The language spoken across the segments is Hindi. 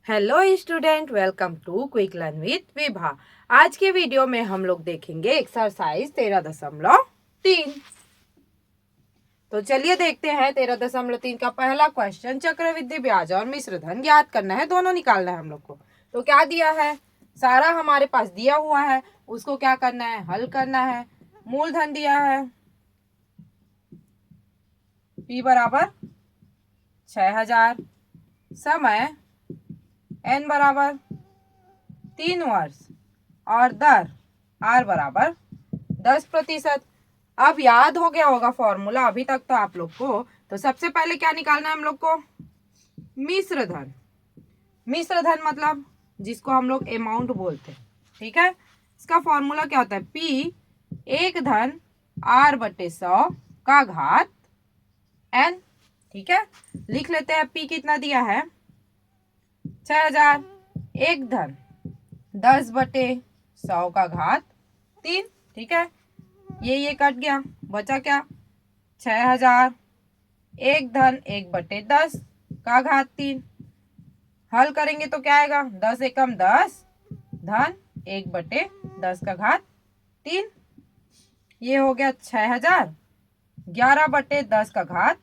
Hello student, welcome to quick learn with Vibha. आज के वीडियो में हम लोग देखेंगे एक्सरसाइज 13.3। तो चलिए देखते हैं 13.3 का पहला क्वेश्चन। चक्रवृद्धि ब्याज और मिश्र धन ज्ञात करना है, दोनों निकालना है हम लोग को। तो क्या दिया है, सारा हमारे पास दिया हुआ है, उसको क्या करना है, हल करना है। मूलधन दिया है P बराबर 6000, समय n बराबर 3 वर्ष और दर r बराबर 10%। अब याद हो गया होगा फॉर्मूला अभी तक तो आप लोग को। तो सबसे पहले क्या निकालना है हम लोग को, मिश्र धन। मिश्र धन मतलब जिसको हम लोग अमाउंट बोलते हैं, ठीक है। इसका फॉर्मूला क्या होता है, P एक धन R/100 का घात n, ठीक है। लिख लेते हैं, P कितना दिया है 6000, एक धन 10/100 का घात 3, ठीक है। ये कट गया, बचा क्या 6000, एक धन 1/10 का घात 3। हल करेंगे तो क्या आएगा, 10 एकम 10 धन 1/10 का घात 3। ये हो गया 6000, 11/10 का घात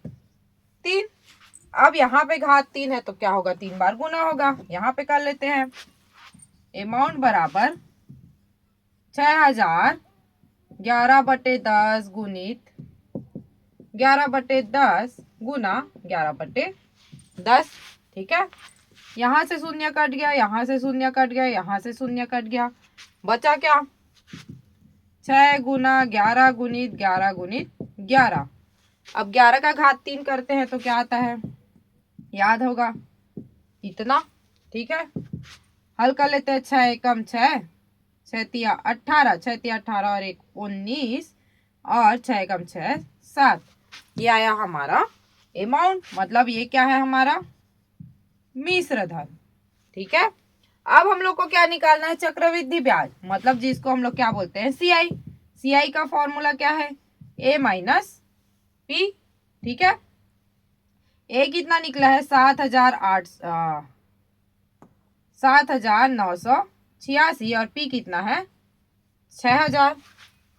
3। अब यहाँ पे घात 3 है तो क्या होगा, 3 बार गुना होगा। यहाँ पे कर लेते हैं, अमाउंट बराबर 6000 11/10 गुणित 11/10 गुना 11/10, ठीक है। यहाँ से शून्य कट गया, यहाँ से शून्य कट गया, यहाँ से शून्य कट गया, बचा क्या 6 गुना 11 गुणित 11 गुणित 11। अब 11 का घात 3 करते हैं तो क्या आता है, याद होगा इतना, ठीक है। हल कर लेते हैं, 6 एकम 6, 6 तिया 18, 6 तिया 18 और 1 19 और 6 एकम 6 7। ये आया हमारा अमाउंट, मतलब ये क्या है हमारा मिश्र धन, ठीक है। अब हम लोग को क्या निकालना है, चक्रवृद्धि ब्याज, मतलब जिसको हम लोग क्या बोलते हैं CI। CI का फॉर्मूला क्या है, A माइनस P, ठीक है। A कितना निकला है 7,986 और P कितना है 6000।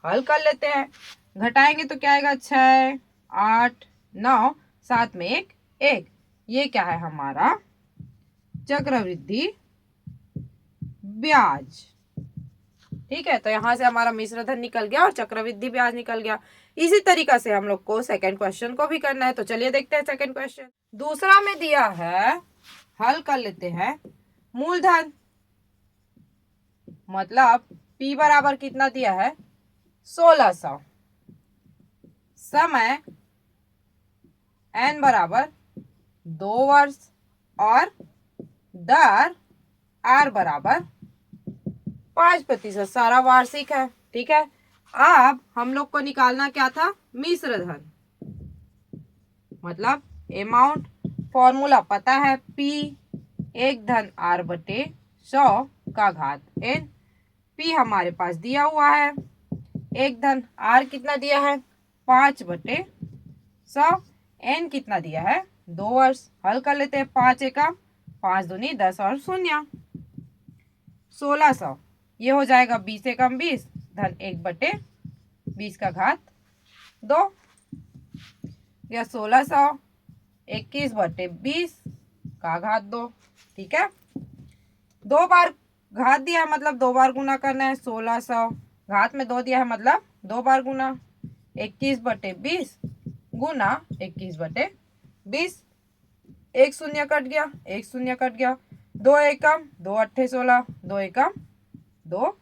हल कर लेते हैं, घटाएंगे तो क्या आएगा 6 8 9, 7 में 1 1। ये क्या है हमारा चक्रवृद्धि ब्याज, ठीक है। तो यहां से हमारा मिश्र धन निकल गया और चक्रवृद्धि ब्याज निकल गया। इसी तरीका से हम लोग को सेकंड क्वेश्चन को भी करना है। तो चलिए देखते हैं सेकंड क्वेश्चन। दूसरा में दिया है, हल कर लेते हैं। मूलधन मतलब P बराबर कितना दिया है 1600, समय n बराबर 2 वर्ष और दर r बराबर 5%, सारा वार्षिक है, ठीक है। अब हम लोग को निकालना क्या था, मिश्र धन, मतलब अमाउंट। फॉर्मूला पता है, P एक धन R/100 का घात n। P हमारे पास दिया हुआ है, एक धन R कितना दिया है 5/100, n कितना दिया है 2 वर्ष। हल कर लेते हैं, 5 एकम 5 दूनी 10 और शून्य 1600। ये हो जाएगा 20 एकम 20 धन 1/20 का घात 2, या 1600 21/20 का घात 2, ठीक है। 2 बार घात दिया है मतलब 2 बार गुना करना है। 1600 घात में 2 दिया है मतलब 2 बार गुना, 21/20 गुना 21/20। एक शून्य कट गया, एक शून्य कट गया, 2 एकम 2 अट्ठे 16, 2 एकम 2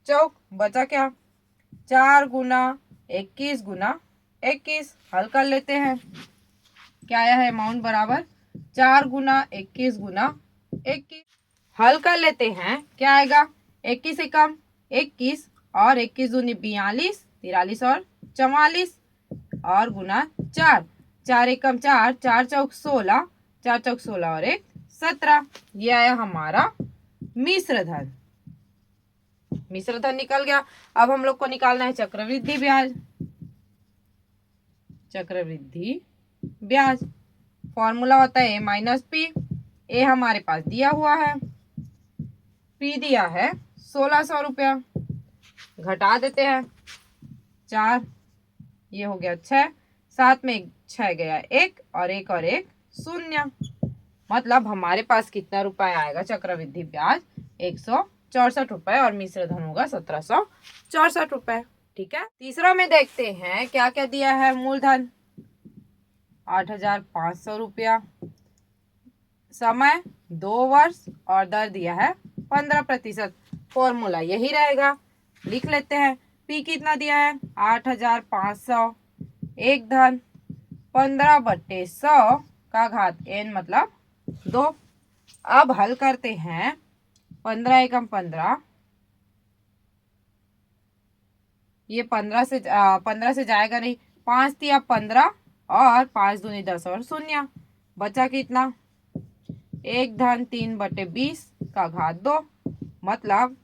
चौक, बचा क्या 4 गुना 21 गुना 21। हल कर लेते हैं, क्या आया है अमाउंट बराबर 4 गुना 21 गुना 21। हल कर लेते हैं, क्या आएगा 21 एकम 21 और 21 दूनी 42, 43 और 44 और गुना 4, 4 एकम 4, 4 चौक 16, 4 चौक 16 और 1 17। ये आया हमारा मिश्र धन। मिश्र धन निकल गया। अब हम लोग को निकालना है चक्रवृद्धि ब्याज। चक्रवृद्धि ब्याज फॉर्मूला होता है A माइनस P, ए हमारे पास दिया हुआ है, पी दिया है 1600 रुपया, घटा देते हैं 4, ये हो गया 6, साथ में 6 गया 1 और 1 और 1 शून्य। मतलब हमारे पास कितना रुपए आएगा चक्रवृद्धि ब्याज 164 रुपए और मिश्र धन होगा 1764 रुपए। ठीक है, तीसरा में देखते हैं क्या क्या दिया है। मूलधन 8500 रुपया, समय 2 वर्ष और दर दिया है 15%। फॉर्मूला यही रहेगा, लिख लेते हैं। पी कितना दिया है 8500, एक धन 15/100 का घात n मतलब 2। अब हल करते हैं। 15 एकम 15, ये 15 से जाएगा नहीं, 5 दिया 15 और 5 दूनी 10 और शून्य, बचा कितना 1 धन 3/20 का घात 2, मतलब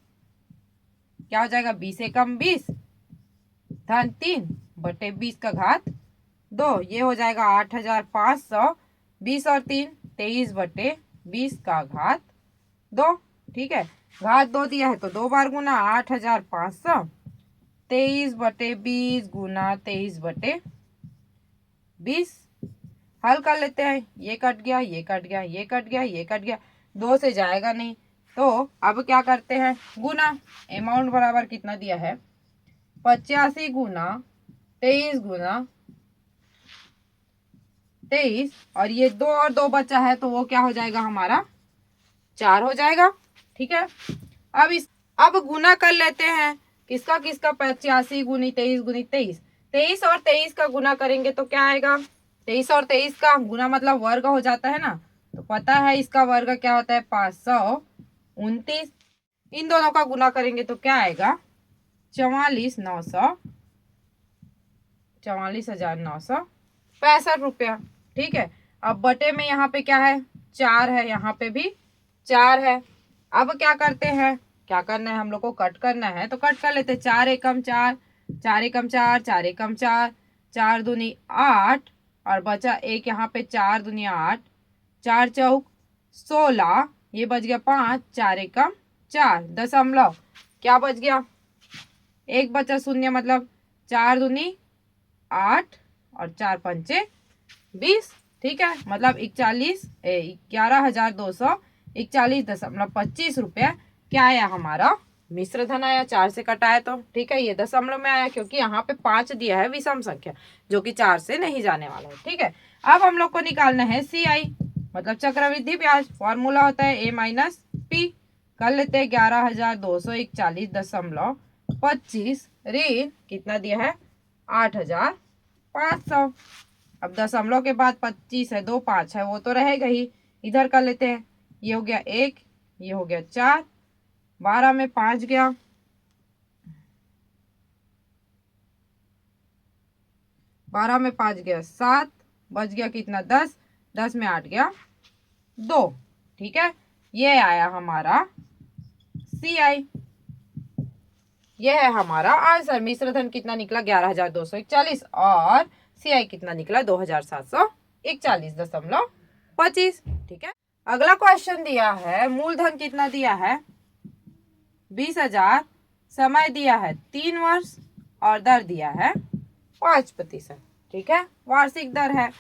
क्या हो जाएगा 20 एकम 20 धन 3/20 का घात 2, ये हो जाएगा 8500, 20 और 3 23/20 का घात 2। ठीक है, घात 2 दिया है तो 2 बार गुना 8500, 23/20 गुना 23/20। हल कर लेते हैं। ये कट गया, ये कट गया, ये कट गया, ये कट गया, 2 से जाएगा नहीं, तो अब क्या करते हैं गुना। अमाउंट बराबर कितना दिया है 85 गुना 23 गुना 23, और ये 2 और 2 बचा है तो वो क्या हो जाएगा हमारा 4 हो जाएगा। ठीक है, अब गुना कर लेते हैं। किसका किसका 85 गुनी 23 गुनी 23, 23 और 23 का गुना करेंगे तो क्या आएगा 23 और 23 का गुना मतलब वर्ग हो जाता है ना, तो पता है इसका वर्ग क्या होता है 529। इन दोनों का गुना करेंगे तो क्या आएगा 44,965 रुपया। ठीक है, अब बटे में यहाँ पे क्या है 4 है, यहाँ पे भी 4 है। अब क्या करते हैं, क्या करना है हम लोग को कट करना है, तो कट कर लेते हैं। 4 एकम 4, 4 एकम 4, 4 एकम 4, 4 दूनी 8 और बचा एक यहाँ पे 4 दूनी 8, 4 चौक 16, ये बच गया 5, 4 एकम 4 दशमलव, क्या बच गया एक बचा शून्य, मतलब 4 दूनी 8 और 4 पंचे 20। ठीक है, मतलब 11,241.25 रुपया क्या आया हमारा मिश्र धन आया। 4 से कटाया तो ठीक है, ये दशमलव में आया क्योंकि यहाँ पे 5 दिया है विषम संख्या जो कि 4 से नहीं जाने वाला है। ठीक है, अब हम लोग को निकालना है CI मतलब चक्रवृद्धि ब्याज। फॉर्मूला होता है A माइनस P। कर लेते हैं 11,241.25 ऋण कितना दिया है 8,500। अब दशमलव के बाद 25 है, 2 5 है, वो तो रहेगा ही। इधर कर लेते हैं, ये हो गया 1, ये हो गया 4, 12 में 5 गया, 12 में 5 गया 7, बच गया कितना 10, 10 में 8 गया 2। ठीक है, ये आया हमारा CI। ये है हमारा आंसर। मिश्र धन कितना निकला 11,241 और CI कितना निकला 2,741.25। ठीक है, अगला क्वेश्चन दिया है मूलधन कितना दिया है 20,000, समय दिया है 3 वर्ष और दर दिया है 5%। ठीक है, वार्षिक दर है।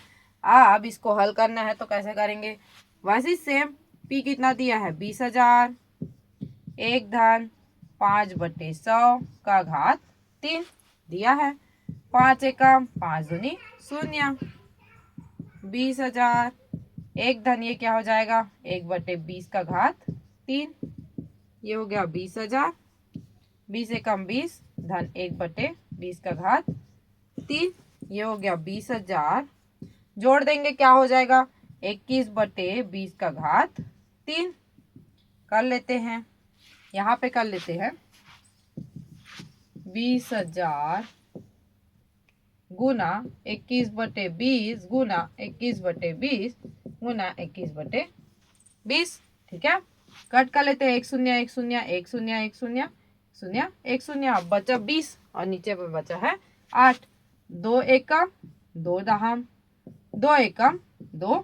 अब इसको हल करना है तो कैसे करेंगे, वैसे सेम। P कितना दिया है 20,000, एक धन 5/100 का घात 3 दिया है, 5 एकम 5 दूनी शून्य, 20,000 एक धन ये क्या हो जाएगा 1/20 का घात 3, ये हो गया 20,000, 20 एकम 20 धन 1/20 का घात 3, ये हो गया 20,000। जोड़ देंगे क्या हो जाएगा 21/20 का घात 3। कर लेते हैं, यहाँ पे कर लेते हैं 20,000 गुना 21/20 गुना 21/20 गुना 21/20। ठीक है, कट कर लेते हैं 1 0 1 0 1 0 1 0 0 1 0, अब बचा 20 और नीचे पे बचा है 8, 2 एकम 2 दहम, 2 एकम 2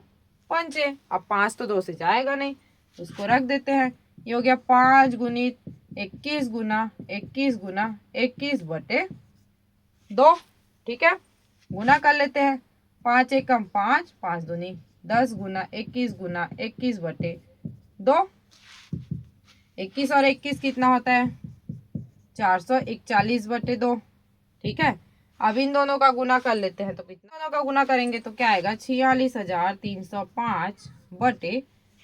पंचे। अब 5 तो 2 से जाएगा नहीं, उसको रख देते हैं। ये हो गया 5 गुणित 21 गुना 21 गुना 21 बटे 2। ठीक है, गुना कर लेते हैं। 5 एकम 5, 5 दूनी 10 गुना 21 बटे 2। 21 और 21 कितना होता है? 441 बटे 2। ठीक है, अब इन दोनों का गुना कर लेते हैं। तो कितना दोनों का गुना करेंगे तो क्या आएगा? 46,305 बटे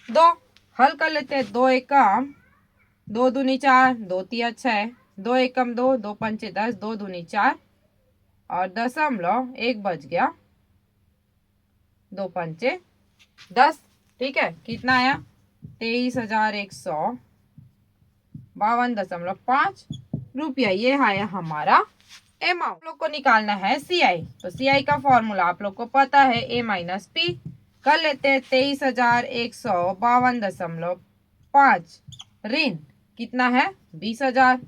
2। हल कर लेते हैं। 2 एकम 2 दूनी 4, 2 तिया 6, 2 एकम 2, 2 पंचे 10, 2 दूनी 4 और दशमलव 1 बच गया, 2 पंचे 10। ठीक है, कितना आया? 23,152.5 रुपया। ये आया हमारा अमाउंट। लोग को निकालना है सीआई। तो सीआई का फॉर्मूला आप लोग को पता है, ए माइनस पी। कर लेते हैं। 23,152.5 ऋण कितना है? 20,000।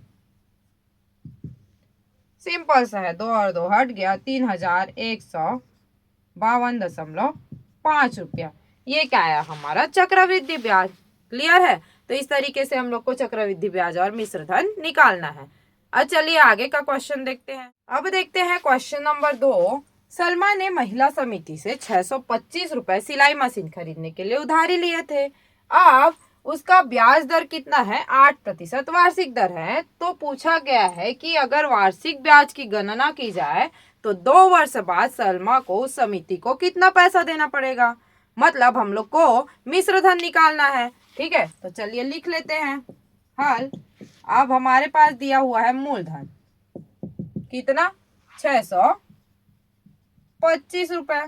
सिंपल सा है, 2 और 2 हट गया, 3,152.5 रुपया। ये क्या आया? हमारा चक्रवृद्धि ब्याज। क्लियर है? तो इस तरीके से हम लोग को चक्रवृद्धि ब्याज और मिश्र धन निकालना है। अब चलिए आगे का क्वेश्चन देखते हैं। अब देखते हैं क्वेश्चन नंबर 2। सलमा ने महिला समिति से 625 रुपए सिलाई मशीन खरीदने के लिए उधारी लिए थे। अब उसका ब्याज दर कितना है? 8% वार्षिक दर है। तो पूछा गया है कि अगर वार्षिक ब्याज की गणना की जाए तो 2 वर्ष बाद सलमा को उस समिति को कितना पैसा देना पड़ेगा। मतलब हम लोग को मिश्र धन निकालना है। ठीक है, तो चलिए लिख लेते हैं हल। अब हमारे पास दिया हुआ है मूलधन कितना? 625 रुपए।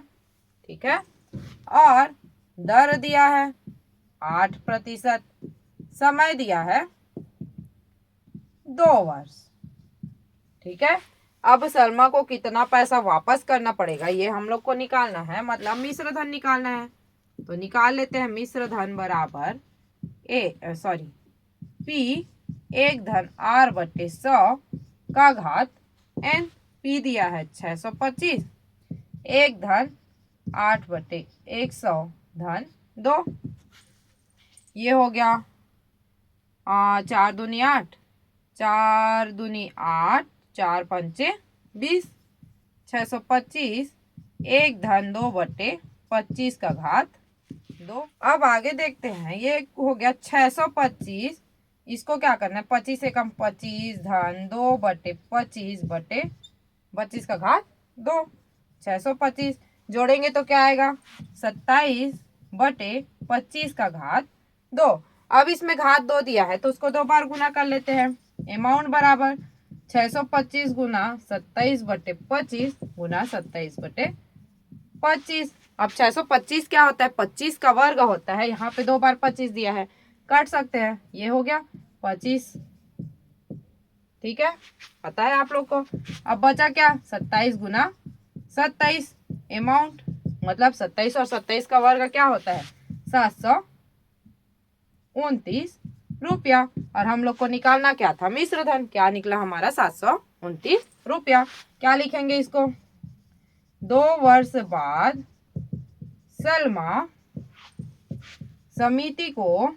ठीक है, और दर दिया है 8%, समय दिया है 2 वर्ष। ठीक है, अब सलमा को कितना पैसा वापस करना पड़ेगा ये हम लोग को निकालना है, मतलब मिश्र धन निकालना है। तो निकाल लेते हैं। मिश्र धन बराबर पी 1 धन r बटे 100 का घात n। पी दिया है 625, 1 धन 8 बटे 100 धन 2। ये हो गया 4 दूनी 8, 4 दूनी 8, 4 पंचे 20, 625, 1 धन 2 बटे 25 का घात 2। अब आगे देखते हैं। ये हो गया 625, इसको क्या करना है? 25 से कम 25 धन 2 बटे 25 बटे 25 का घात 2। 625 जोड़ेंगे तो क्या आएगा? 27 बटे 25 का घात 2। अब इसमें घात 2 दिया है तो उसको 2 बार गुना कर लेते हैं। अमाउंट बराबर 625 गुना 27 बटे 25 गुना 27 बटे 25। अब 625 क्या होता है? 25 का वर्ग होता है। यहाँ पे 2 बार 25 दिया है, काट सकते हैं। ये हो गया 25। ठीक है, पता है आप लोग को। अब बचा क्या? 27 गुना 27। अमाउंट मतलब 27 और 27 का वर्ग क्या होता है? 729 रुपया। और हम लोग को निकालना क्या था? मिश्र धन। क्या निकला हमारा? 729 रुपया। क्या लिखेंगे इसको? 2 वर्ष बाद सलमा समिति को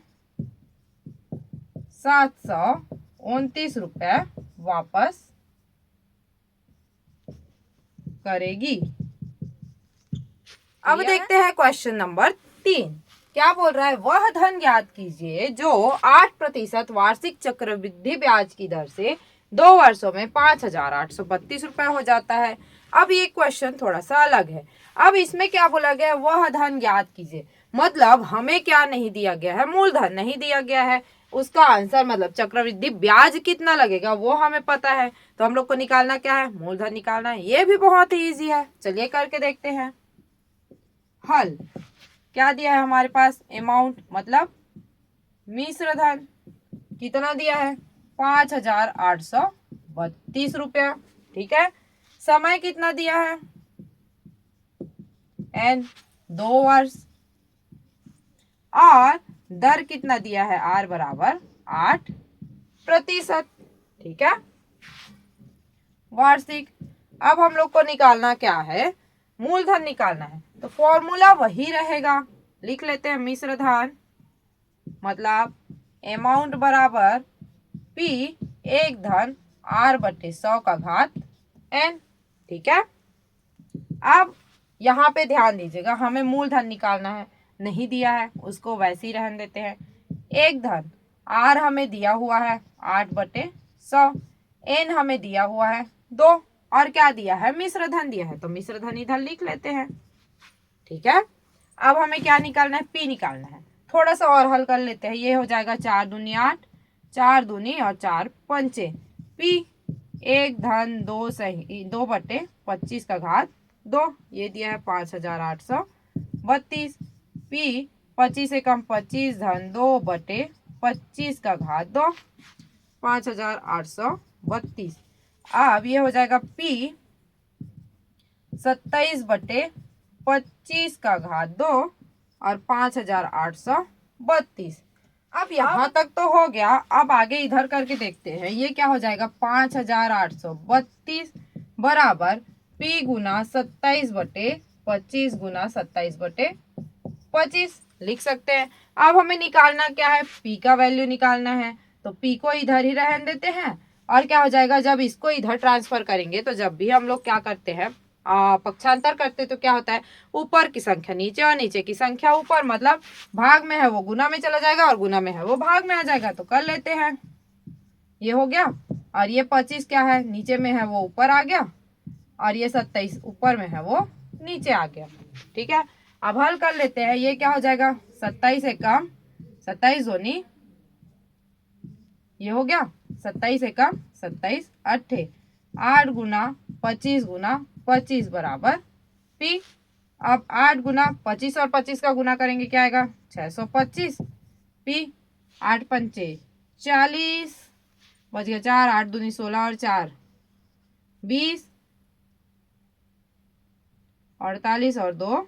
729 रुपए वापस करेगी। अब देखते हैं क्वेश्चन नंबर 3। क्या बोल रहा है? वह धन ज्ञात कीजिए जो 8% वार्षिक चक्रवृद्धि ब्याज की दर से 2 वर्षों में 5,832 रुपए हो जाता है। अब ये क्वेश्चन थोड़ा सा अलग है। अब इसमें क्या बोला गया है? वह धन ज्ञात कीजिए, मतलब हमें क्या नहीं दिया गया है? मूलधन नहीं दिया गया है। उसका आंसर मतलब चक्रवृद्धि ब्याज कितना लगेगा वो हमें पता है। तो हम लोग को निकालना क्या है? मूलधन निकालना है। ये भी बहुत ही ईजी है, चलिए करके देखते हैं। हल क्या दिया है हमारे पास? अमाउंट मतलब मिश्र धन कितना दिया है? 5,832 रुपया। ठीक है, समय कितना दिया है? n 2 वर्ष। और दर कितना दिया है? r बराबर 8%। ठीक है, वार्षिक। अब हम लोग को निकालना क्या है? मूलधन निकालना है। तो फॉर्मूला वही रहेगा, लिख लेते हैं मिश्र धन मतलब अमाउंट बराबर P एक धन R बटे 100 का घात n। ठीक है, अब यहाँ पे ध्यान दीजिएगा, हमें मूलधन निकालना है, नहीं दिया है उसको वैसे ही रहने देते हैं। एक धन R हमें दिया हुआ है 8 बटे 100, n हमें दिया हुआ है 2, और क्या दिया है, मिश्र धन दिया है, तो मिश्र धन इधर लिख लेते हैं। ठीक है, अब हमें क्या निकालना है, P निकालना है। थोड़ा सा और हल कर लेते हैं, ये हो जाएगा 4 दूनी 8, 4 दूनी और 4 पंचे, P एक धन 2 सही 2 बटे 25 का घात 2, ये दिया है 5832। P 25 से कम 25 धन 2 बटे 25 का घात 2, 5832। अब ये हो जाएगा P 27 बटे 25 का घात 2 और 5832। अब यहाँ तक तो हो गया, अब आगे इधर करके देखते हैं, ये क्या हो जाएगा, 5832 बराबर P गुना 27 बटे 25 गुना 27 बटे 25 लिख सकते हैं। अब हमें निकालना क्या है, P का वैल्यू निकालना है, तो P को इधर ही रहने देते हैं, और क्या हो जाएगा, जब इसको इधर ट्रांसफर करेंगे तो जब भी हम लोग क्या करते हैं, पक्षांतर करते तो क्या होता है, ऊपर की संख्या नीचे और नीचे की संख्या ऊपर, मतलब भाग में है वो गुना में चला जाएगा और गुना में है वो भाग में आ जाएगा, तो कर लेते हैं। ये हो गया, और ये 25 क्या है, नीचे में है वो ऊपर आ गया, और ये 27 ऊपर में है वो नीचे आ गया। ठीक है, अब हल कर लेते हैं, ये क्या हो जाएगा, 27 से कम 27 दूनी, ये हो गया 27 से कम 27 अट्ठे 8 गुना 25 गुना 25 बराबर P। अब 8 गुना 25 और 25 का गुना करेंगे, क्या आएगा, 625। P 8 पंचे 40, बच गया 4, 8 दूनी 16 और 4 20, 48 और 2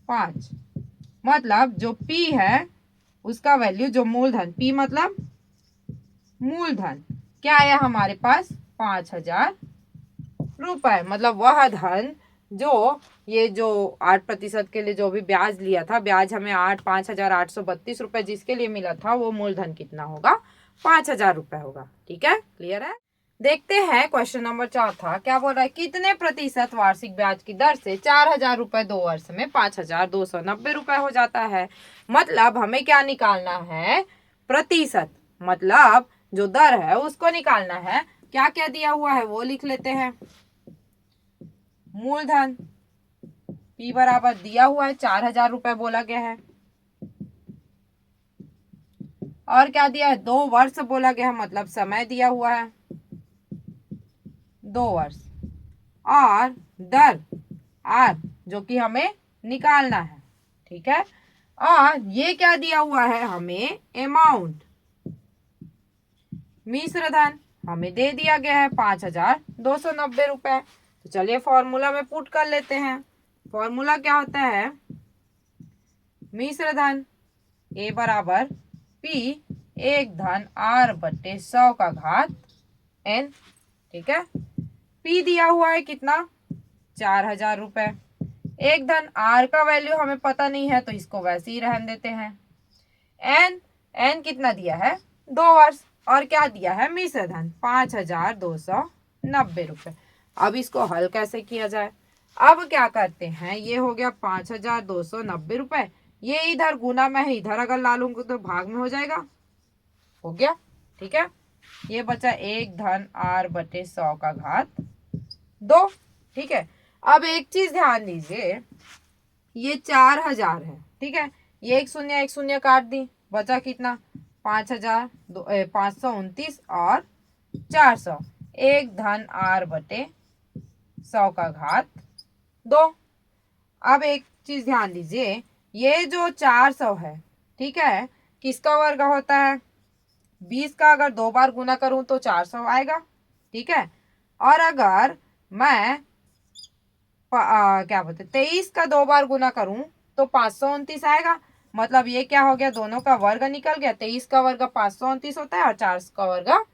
5। मतलब जो P है उसका वैल्यू, जो मूलधन P मतलब मूलधन क्या आया हमारे पास, 5000 रुपए। मतलब वह धन जो ये जो 8% के लिए जो भी ब्याज लिया था, ब्याज हमें 5832 रुपए जिसके लिए मिला था, वो मूलधन कितना होगा, 5000 रुपए होगा। ठीक है, क्लियर है। देखते हैं क्वेश्चन नंबर 4 था, क्या बोल रहा है, कितने प्रतिशत वार्षिक ब्याज की दर से 4000 रुपए 2 वर्ष में 5290 रुपए हो जाता है। मतलब हमें क्या निकालना है, प्रतिशत, मतलब जो दर है उसको निकालना है। क्या क्या दिया हुआ है वो लिख लेते हैं। मूलधन P बराबर दिया हुआ है 4000 रुपए बोला गया है, और क्या दिया है, 2 वर्ष बोला गया है, मतलब समय दिया हुआ है 2 वर्ष, और दर R जो कि हमें निकालना है। ठीक है, और ये क्या दिया हुआ है हमें, अमाउंट, मिश्र धन हमें दे दिया गया है 5290 रुपए। तो चलिए फॉर्मूला में पुट कर लेते हैं। फॉर्मूला क्या होता है, मिश्र धन A बराबर P एक धन R बटे 100 का घात n। ठीक है, P दिया हुआ है कितना, 4000 रुपए, एक धन R का वैल्यू हमें पता नहीं है तो इसको वैसे ही रहने देते हैं। n कितना दिया है, 2 वर्ष, और क्या दिया है, मिश्र धन 5290 रुपए। अब इसको हल कैसे किया जाए, अब क्या करते हैं, ये हो गया 5290 रुपए, ये इधर गुना में है, इधर अगर ला लूंगा तो भाग में हो जाएगा, हो गया। ठीक है, ये बचा एक धन R बटे 100 का घात 2। ठीक है, अब एक चीज ध्यान दीजिए, ये 4000 है, ठीक है, ये एक शून्य काट दी, बचा कितना, 529 और 400, एक धन R बटे 100 का घात 2। अब एक चीज ध्यान दीजिए, ये जो 400 है, ठीक है, किसका वर्ग होता है, 20 का अगर 2 बार गुना करूं तो 400 आएगा। ठीक है, और अगर मैं क्या बोलते 23 का 2 बार गुना करूं तो 529 आएगा। मतलब ये क्या हो गया, दोनों का वर्ग निकल गया, 23 का वर्ग 529 होता है और 4 का वर्ग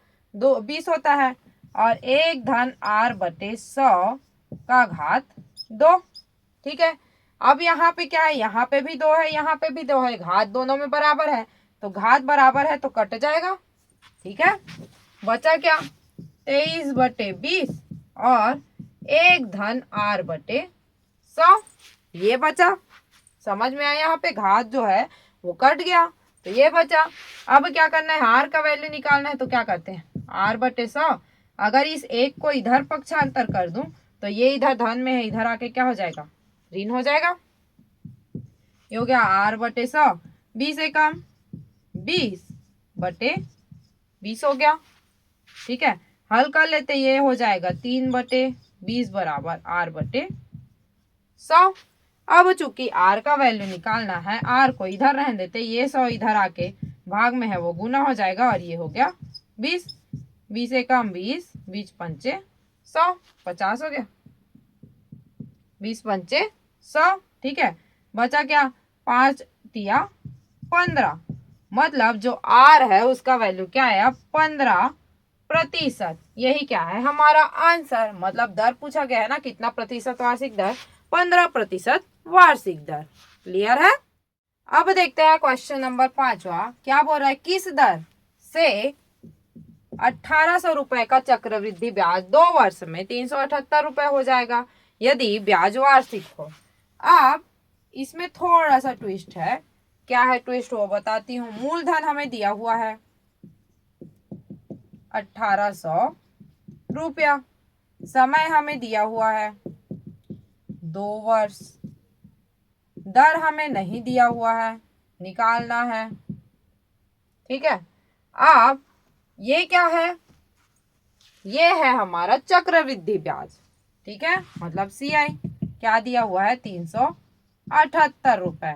20 होता है, और एक धन R बटे 100 का घात 2। ठीक है, अब यहाँ पे क्या है, यहाँ पे भी 2 है, यहाँ पे भी 2 है, घात दोनों में बराबर है, तो घात बराबर है तो कट जाएगा। ठीक है, बचा क्या, 23/20 और 1 धन r/100, ये बचा। समझ में आया, यहाँ पे घात जो है वो कट गया तो ये बचा। अब क्या करना है, r का वैल्यू निकालना है, तो क्या करते हैं, r/100। अगर इस एक को इधर पक्षांतर कर दूं तो ये इधर धन में है, इधर आके क्या हो जाएगा, ऋण हो जाएगा। ये हो गया r/100, 20 से कम 20/20 हो गया। ठीक है, हल कर लेते, ये हो जाएगा 3/20 बराबर r/100। अब चूंकि r का वैल्यू निकालना है, r को इधर रहने देते, ये 100 इधर आके भाग में है वो गुना हो जाएगा और ये हो गया 20, 20 से कम 20, 20 पंचे 100, 50 हो गया, 20 पंचे 100। ठीक है, बचा क्या, 5 तिया 15, मतलब जो r है उसका वैल्यू क्या है, अब 15%। यही क्या है हमारा आंसर, मतलब दर पूछा गया है ना, कितना प्रतिशत वार्षिक दर, 15% वार्षिक दर। क्लियर है। अब देखते हैं क्वेश्चन नंबर 5वां, क्या बोल रहा है, किस दर से 1800 रुपए का चक्रवृद्धि ब्याज 2 वर्ष में 378 रुपए हो जाएगा यदि ब्याज वार्षिक हो। अब इसमें थोड़ा सा ट्विस्ट है, क्या है ट्विस्ट वो बताती हूँ। मूलधन हमें दिया हुआ है 1800 रुपया, समय हमें दिया हुआ है 2 वर्ष, दर हमें नहीं दिया हुआ है, निकालना है। ठीक है, अब ये क्या है, ये है हमारा चक्रवृद्धि ब्याज। ठीक है, मतलब CI क्या दिया हुआ है, 378 रुपए।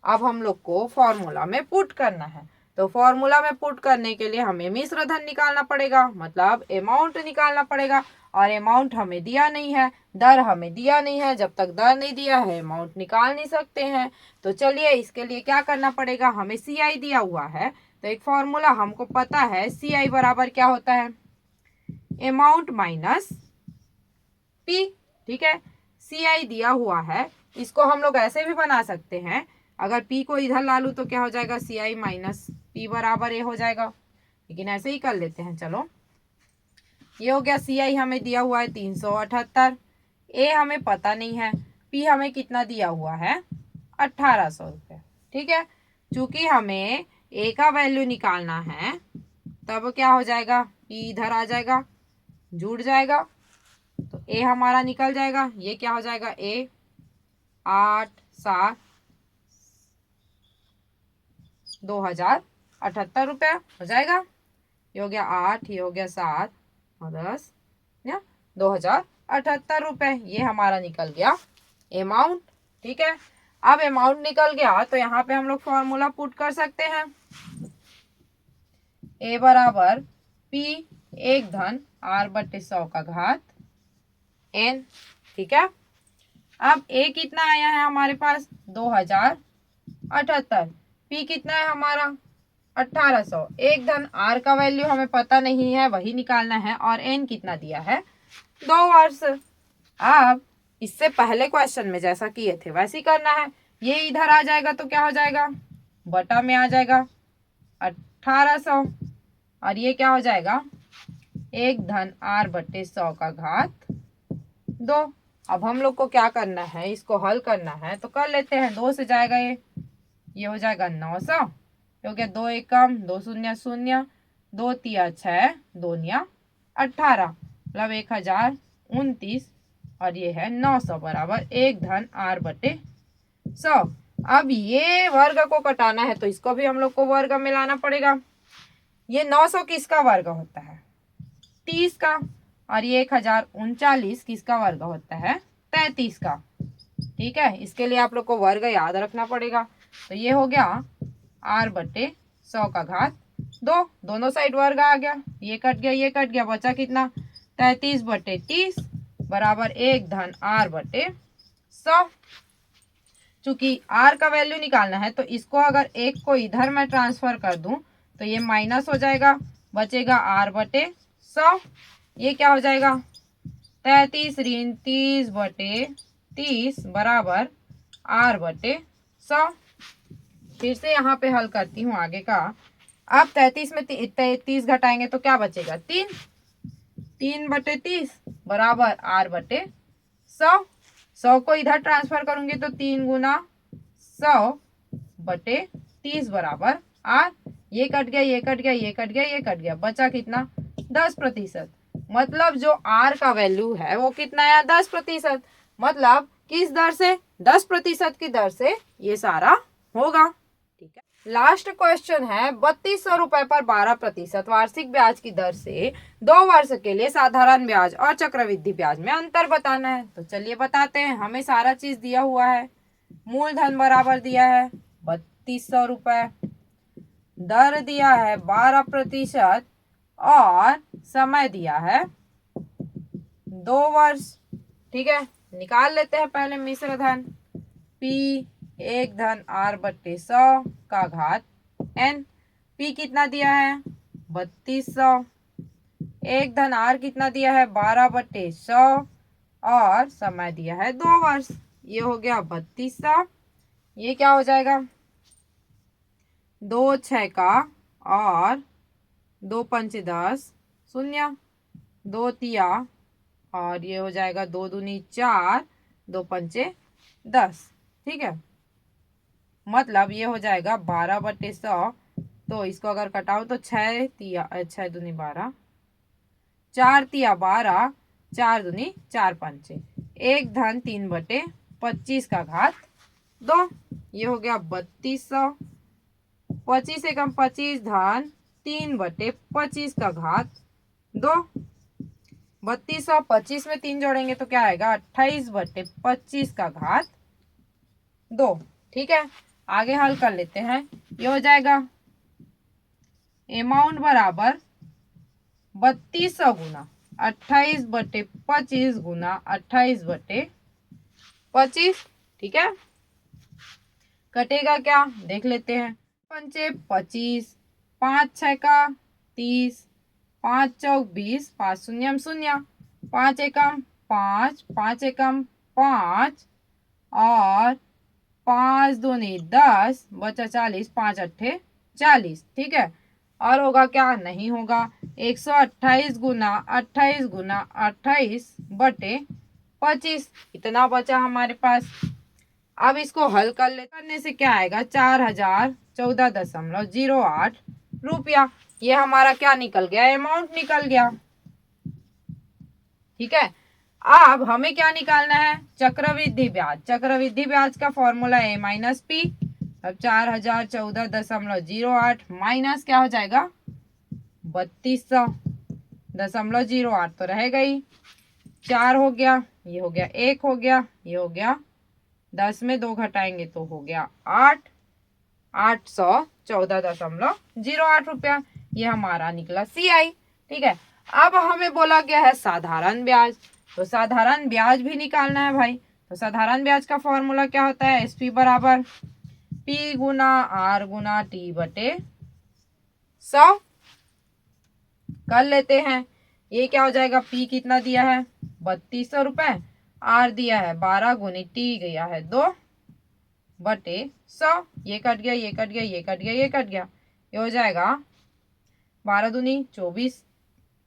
अब हम लोग को फॉर्मूला में पुट करना है, तो फॉर्मूला में पुट करने के लिए हमें मिश्र धन निकालना पड़ेगा, मतलब अमाउंट निकालना पड़ेगा। और अमाउंट हमें दिया नहीं है, दर हमें दिया नहीं है, जब तक दर नहीं दिया है अमाउंट निकाल नहीं सकते हैं। तो चलिए इसके लिए क्या करना पड़ेगा, हमें CI दिया हुआ है, तो एक फॉर्मूला हमको पता है, CI बराबर क्या होता है, अमाउंट माइनस P। ठीक है, CI दिया हुआ है, इसको हम लोग ऐसे भी बना सकते हैं, अगर P को इधर ला लूँ तो क्या हो जाएगा, CI माइनस P बराबर A हो जाएगा, लेकिन ऐसे ही कर लेते हैं। चलो, ये हो गया, CI हमें दिया हुआ है 378, A हमें पता नहीं है, P हमें कितना दिया हुआ है 1800 रुपये। ठीक है, चूंकि हमें A का वैल्यू निकालना है, तब क्या हो जाएगा, P इधर आ जाएगा, जुड़ जाएगा, तो A हमारा निकल जाएगा, ये क्या हो जाएगा, A 8 7 2078 रुपया हो जाएगा। ये हो गया 8, ये हो गया 7 और 10, 2078 रुपये, ये हमारा निकल गया अमाउंट। ठीक है, अब अमाउंट निकल गया तो यहाँ पे हम लोग फॉर्मूला पुट कर सकते हैं, A बराबर P 1 धन r/100 का घात n। ठीक है, अब A कितना आया है हमारे पास 2078, P कितना है हमारा 1800, 1 धन r का वैल्यू हमें पता नहीं है, वही निकालना है, और n कितना दिया है 2 वर्ष। अब इससे पहले क्वेश्चन में जैसा किए थे वैसे ही करना है, ये इधर आ जाएगा तो क्या हो जाएगा, बटा में आ जाएगा 1800, और ये क्या हो जाएगा 1 धन r/100 का घात 2। अब हम लोग को क्या करना है, इसको हल करना है, तो कर लेते हैं, 2 से जाएगा ये हो जाएगा 900, हो गया 2 एकम 2 शून्य 0, 2 तिया 6, 2 निया 18, मतलब 1029, और ये है 900 बराबर 1 धन r/100। अब ये वर्ग को कटाना है तो इसको भी हम लोग को वर्ग में लाना पड़ेगा। ये 900 किसका वर्ग होता है, 30 का, और ये 1039 किसका वर्ग होता है, 33 का। ठीक है, इसके लिए आप लोग को वर्ग याद रखना पड़ेगा। तो ये हो गया r/100 का घात 2, दोनों साइड वर्ग आ गया, ये कट गया ये कट गया, बचा कितना 33/30 बराबर 1 धन r/100। चूंकि r का वैल्यू निकालना है तो इसको अगर एक को इधर मैं ट्रांसफर कर दूं तो ये माइनस हो जाएगा, बचेगा r/100, ये क्या हो जाएगा 33 ऋण 30/30 बराबर r बटे 100। फिर से यहाँ पे हल करती हूँ आगे का। अब 33 में 30 घटाएंगे तो क्या बचेगा 3, 3 बटे 30 बराबर r बटे 100। 100 को इधर ट्रांसफर करूंगी तो 3 गुना 100 बटे 30 बराबर r। ये कट गया, ये कट गया, ये कट गया, ये कट गया, बचा कितना 10%। मतलब जो r का वैल्यू है वो कितना है 10%। मतलब किस दर से 10% की दर से ये सारा होगा। ठीक है, लास्ट क्वेश्चन है 3200 रुपए पर 12% वार्षिक ब्याज की दर से 2 वर्ष के लिए साधारण ब्याज और चक्रवृद्धि ब्याज में अंतर बताना है। तो चलिए बताते हैं। हमें सारा चीज दिया हुआ है। मूलधन बराबर दिया है 3200 रुपए, दर दिया है 12% और समय दिया है 2 वर्ष। ठीक है, निकाल लेते हैं पहले मिश्र धन। P 1 धन r बट्टे 100 का घात n। P कितना दिया है 3200, 1 धन r कितना दिया है 12 बट्टे 100 और समय दिया है 2 वर्ष। ये हो गया 3200। ये क्या हो जाएगा 2 6 का और 2 पंच 10 शून्य, 2 तिया और ये हो जाएगा 2 दूनी 4, 2 पंचे 10। ठीक है, मतलब ये हो जाएगा 12 बटे 100। तो इसको अगर कटाओ तो 6 तिया 6 दूनी 12, 4 तिया 12, 4 दूनी 4 पंचे, 1 धन 3 बटे 25 का घात 2। ये हो गया 3200। 25 से कम 25 धन 3 बटे 25 का घात 2। 3200 25 में 3 जोड़ेंगे तो क्या आएगा 28 बटे 25 का घात 2। ठीक है, आगे हल कर लेते हैं। ये हो जाएगा अमाउंट बराबर 3200 गुना 28 बटे 25 गुना 28 बटे 25। ठीक है, कटेगा क्या देख लेते हैं। पंचे 25, 5 6 का 30, 5 चौक 20, 5 शून्यम शून्य, 5 एकम 5, 5 एकम 5 और 5 दूनी 10 बचा 40, 5 अट्ठे 40। ठीक है, और होगा क्या नहीं होगा 128 गुना 28 गुना 28 बटे 25। इतना बचा हमारे पास। अब इसको हल करने से क्या आएगा 4014.08 रुपया। ये हमारा क्या निकल गया अमाउंट निकल गया। ठीक है, अब हमें क्या निकालना है चक्रवृद्धि ब्याज। चक्रवृद्धि ब्याज का फॉर्मूला a माइनस पी। अब 4014.08 माइनस क्या हो जाएगा 3200.08 तो रहेगा ही। 4 हो गया, ये हो गया 1 हो गया, ये हो गया 10 में 2 घटाएंगे तो हो गया 8, 814.08 रुपया। ये हमारा निकला CI। ठीक है, अब हमें बोला गया है साधारण ब्याज। तो साधारण ब्याज भी निकालना है भाई। तो साधारण ब्याज का फॉर्मूला क्या होता है SP बराबर P गुना R गुना T बटे 100। कर लेते हैं। ये क्या हो जाएगा P कितना दिया है 3200 रुपए, R दिया है 12 गुनी T गया है 2 बटे 100। ये कट गया, ये कट गया, ये कट गया, ये कट गया। ये हो जाएगा 12 दूनी 24,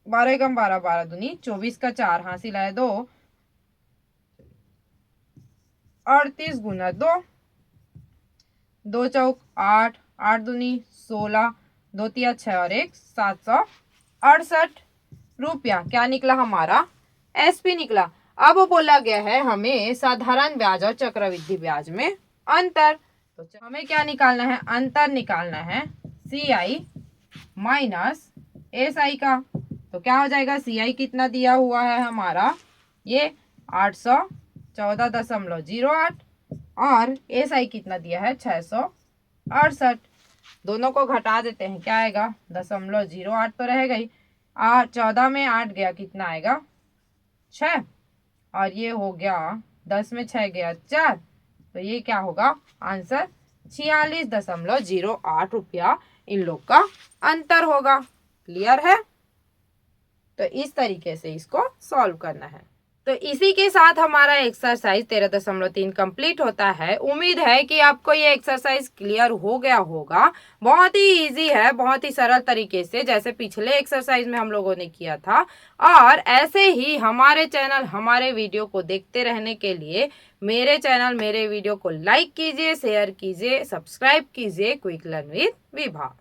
12 एकम 12, 12 दूनी 24 का 4 हासिल है 2, 38 गुना 2, 2 चौक 8, 8 दूनी 16, 2 तिया 6 और 1 768 रुपया। क्या निकला हमारा SP निकला। अब बोला गया है हमें साधारण ब्याज और चक्रवृद्धि ब्याज में अंतर। तो हमें क्या निकालना है अंतर निकालना है CI माइनस SI का। तो क्या हो जाएगा CI कितना दिया हुआ है हमारा ये 814.08 और SI कितना दिया है 668। दोनों को घटा देते हैं क्या आएगा 0.08 तो रहेगा ही। 14 में 8 गया कितना आएगा 6 और ये हो गया 10 में 6 गया 4। तो ये क्या होगा आंसर 46.08 रुपया इन लोग का अंतर होगा। क्लियर है। तो इस तरीके से इसको सॉल्व करना है। तो इसी के साथ हमारा एक्सरसाइज 13.3 कंप्लीट होता है। उम्मीद है कि आपको ये एक्सरसाइज क्लियर हो गया होगा। बहुत ही इजी है, बहुत ही सरल तरीके से, जैसे पिछले एक्सरसाइज में हम लोगों ने किया था। और ऐसे ही हमारे चैनल, हमारे वीडियो को देखते रहने के लिए मेरे चैनल, मेरे वीडियो को लाइक कीजिए, शेयर कीजिए, सब्सक्राइब कीजिए क्विक लर्न विद विभा।